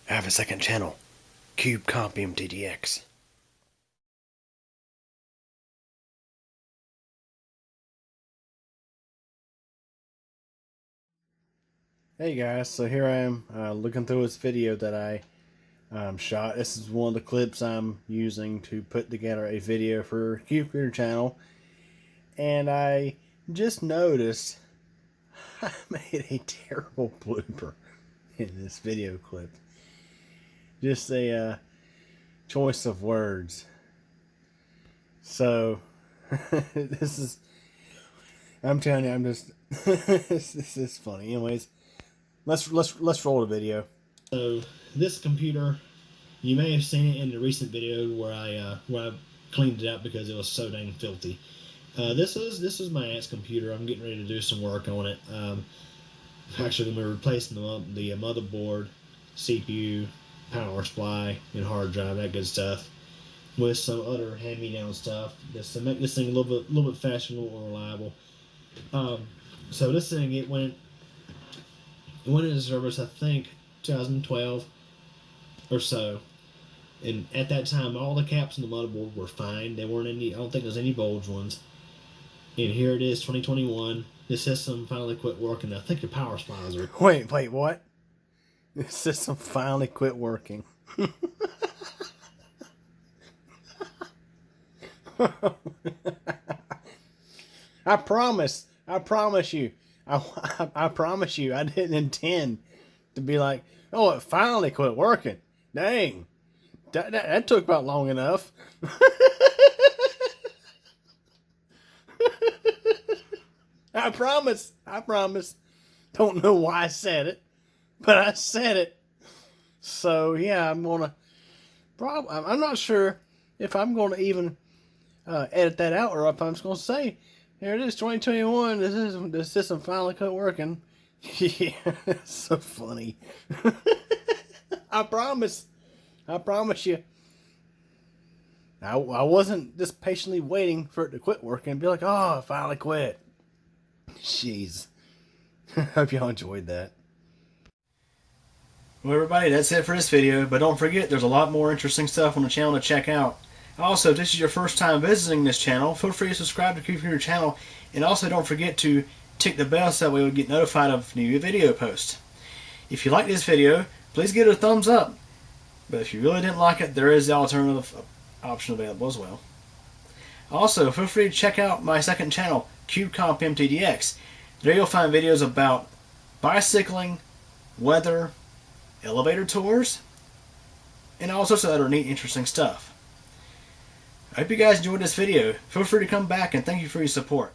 I have a second channel, Cube Comp MTDX. Hey guys, so here I am looking through this video that I shot. This is one of the clips I'm using to put together a video for Cube Computer channel, and I just noticed I made a terrible blooper in this video clip. Just a choice of words. So this is, I'm telling you, I'm just this is funny. Anyways, let's roll the video. So this computer, you may have seen it in the recent video where I cleaned it up because it was so dang filthy. This is my aunt's computer. I'm getting ready to do some work on it. Actually, we're replacing the motherboard, CPU, power supply, and hard drive, that good stuff, with some other hand-me-down stuff just to make this thing a little bit faster, a little more reliable. So this thing, it went into service, I think 2012 or so, and at that time all the caps in the motherboard were fine. There weren't any, I don't think there's any bulge ones. And here it is, 2021. The system finally quit working. I think the power supplies are. Wait, what? The system finally quit working. I promise you, I promise you, I didn't intend to be like, oh, it finally quit working. Dang, that took about long enough. I promise. Don't know why I said it, but I said it. So yeah, I'm not sure if I'm gonna even edit that out, or if I'm just gonna say, here it is, 2021. The system finally quit working. Yeah, it's so funny. I promise you. I wasn't just patiently waiting for it to quit working and be like, oh, it finally quit. Jeez. Hope y'all enjoyed that. Well, everybody, that's it for this video, but don't forget there's a lot more interesting stuff on the channel to check out. Also, if this is your first time visiting this channel, feel free to subscribe to Cube Computer channel, and also don't forget to tick the bell so that way you'll get notified of new video posts. If you like this video, please give it a thumbs up, but if you really didn't like it, there is the alternative option available as well. Also, feel free to check out my second channel, Cube Comp MTDX. There you'll find videos about bicycling, weather, elevator tours, and all sorts of other neat, interesting stuff. I hope you guys enjoyed this video. Feel free to come back, and thank you for your support.